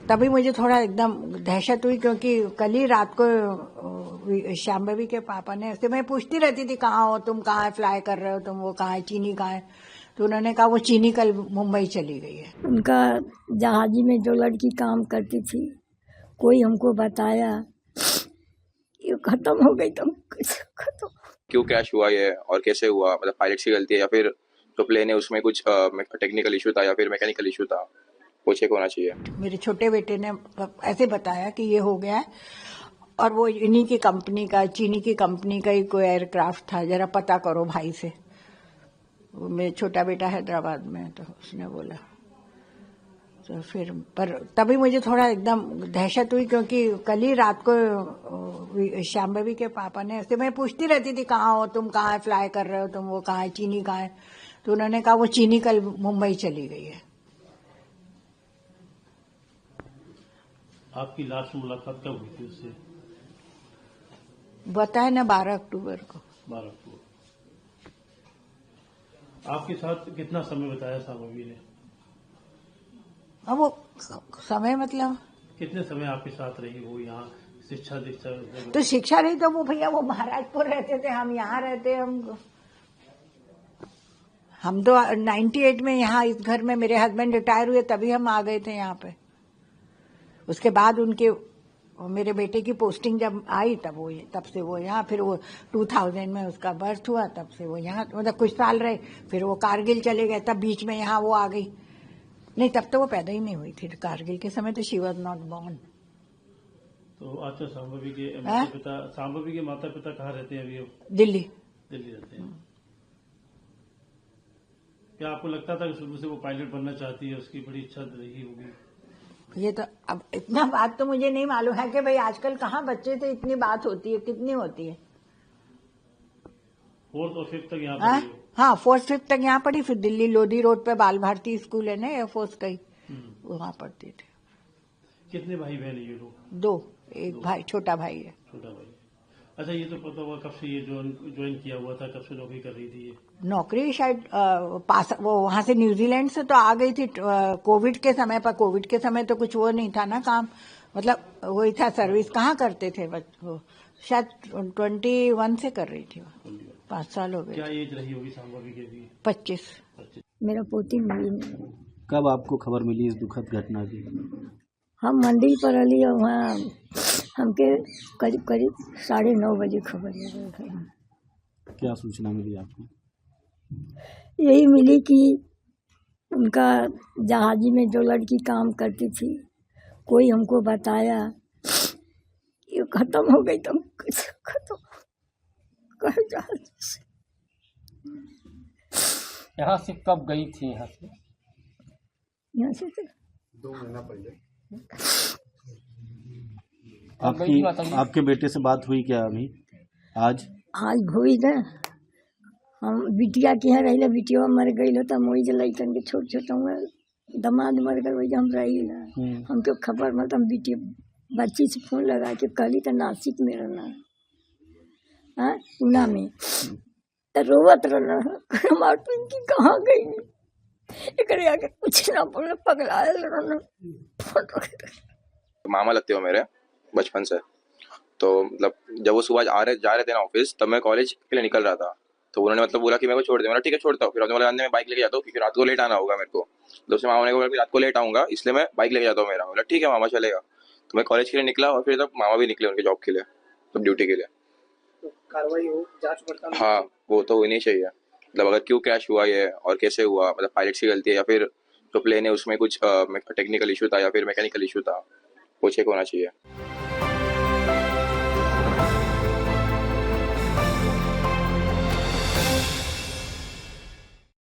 तभी मुझे थोड़ा एकदम दहशत हुई, क्योंकि कल ही रात को शांभवी के पापा ने ऐसे, मैं पूछती रहती थी कहाँ हो तुम, कहाँ फ्लाई कर रहे हो तुम, वो कहाँ है, चीनी कहाँ है, तो उन्होंने कहा वो चीनी कल मुंबई चली गई है। उनका जहाजी में जो लड़की काम करती थी, कोई हमको बताया, ये खत्म हो गई, तुम खत्म। क्यों क्रैश हुआ ये और कैसे हुआ, मतलब पायलट की गलती है या फिर जो प्लेन है उसमें कुछ टेक्निकल इशू था या फिर मैकेनिकल इशू था, वो चेक होना चाहिए। मेरे छोटे बेटे ने ऐसे बताया कि ये हो गया है, और वो इन्हीं की कंपनी का, चीनी की कंपनी का ही कोई एयरक्राफ्ट था, जरा पता करो भाई से। वो मेरा छोटा बेटा हैदराबाद में है, तो उसने बोला, तो फिर पर तभी मुझे थोड़ा एकदम दहशत हुई, क्योंकि कल ही रात को शांभवी के पापा ने ऐसे, मैं पूछती रहती थी कहाँ हो तुम, कहाँ फ्लाई कर रहे हो तुम, वो कहाँ है, चीनी कहाँ है, तो उन्होंने कहा वो चीनी कल मुंबई चली गई है। आपकी लास्ट मुलाकात कब हुई थी उससे? बताए ना 12 अक्टूबर को। 12 अक्टूबर। आपके साथ कितना समय बताया शांभवी ने? अब वो समय मतलब कितने समय आपके साथ रही वो यहाँ शिक्षा दीक्षा? तो शिक्षा रही तो वो भैया वो महाराजपुर रहते थे, हम यहाँ रहते, हम तो 98 में यहाँ इस घर में, मेरे हस्बैंड रिटायर हुए तभी हम आ गए थे यहाँ पे। उसके बाद उनके मेरे बेटे की पोस्टिंग जब आई तब से वो यहाँ, फिर वो 2000 में उसका बर्थ हुआ, तब से वो यहाँ मतलब कुछ साल रहे, फिर वो कारगिल चले गए, तब बीच में यहाँ वो आ गई। नहीं, तब तो वो पैदा ही नहीं हुई थी, कारगिल के समय तो शी वॉज नॉट बॉर्न। तो अच्छा, शांभवी के माता पिता कहाँ रहते हैं अभी? दिल्ली रहते हैं। क्या आपको लगता था कि शुरू से वो पायलट बनना चाहती है, उसकी बड़ी इच्छा रही होगी? ये तो अब इतना बात तो मुझे नहीं मालूम है कि भाई आजकल कहाँ बच्चे से इतनी बात होती है, कितनी होती है। 4th और 5th तक यहाँ पर? हाँ, 4th 5th तक यहाँ पढ़ी, फिर दिल्ली लोधी रोड पे बाल भारती स्कूल है ना, एयरफोर्स का ही, वहाँ पढ़ती थी। कितने भाई बहन ये लोग? 2, एक भाई, छोटा भाई है। छोटा भाई। अच्छा, ये तो पता हुआ कब से ये ज्वाइन किया हुआ था, कब से नौकरी कर रही थी ये? नौकरी शायद वो वहां से न्यूजीलैंड से तो आ गई थी कोविड के समय पर। कोविड के समय तो कुछ वो नहीं था ना काम, मतलब वही था, सर्विस कहाँ करते थे वो, शायद 21 से कर रही थी वो, 5 साल हो गए। क्या एज रही होगी शांभवी की भी? 25। मेरा पोती मिली। कब आपको खबर मिली इस दुखद घटना की? हम मंदिर पर अली और वहाँ हमके करीब 9:30 बजे खबर लगी। क्या सूचना मिली आपको? यही मिली कि उनका जहाजी में जो लड़की काम करती थी, कोई हमको बताया, ये खत्म हो गई, तुम खत्म कर जहाज से। यहाँ से कब गई थी? यहाँ से 2 महीना पहले। आपके बेटे से बात हुई क्या अभी? आज हुई ना। हम बिटिया के यहाँ रही, बिटिया मर गई, तो मोई लैकन के छोटे दमाद मर गए, वही हम रही ना। हमको खबर मतलब बिटिया बच्ची से फोन लगा के कहली तो नासिक में रहना, पूना में, तो रोवत रहना की कहाँ गई, एक आगे कुछ ना बोले, पगला रहना। मामा लगते हो मेरे बचपन से, तो मतलब जब वो सुबह जा रहे थे ना ऑफिस, तब मैं कॉलेज के लिए निकल रहा था, तो उन्होंने मतलब बोला कि मेरे को छोड़ दे। मैंने ठीक है छोड़ता हूँ। फिर मैं बाइक लेके जाता हूँ क्योंकि रात को लेट आना होगा मेरे को। दूसरे मामा ने बोला कि रात को लेट आऊंगा, इसलिए मैं बाइक लेके जाता हूँ। मेरा बोला ठीक है मामा चलेगा। तो मैं कॉलेज के लिए निकला और फिर तब मामा भी निकले उनके जॉब के लिए, तब ड्यूटी के लिए। तो कार्रवाई हो, जांच पड़ताल? हाँ, वो तो होनी चाहिए। मतलब अगर क्यों क्रैश हुआ ये और कैसे हुआ, मतलब पायलट की गलती है या फिर जो प्लेन है उसमें कुछ टेक्निकल इशू था या फिर मैकेनिकल इशू था, वो चेक होना चाहिए।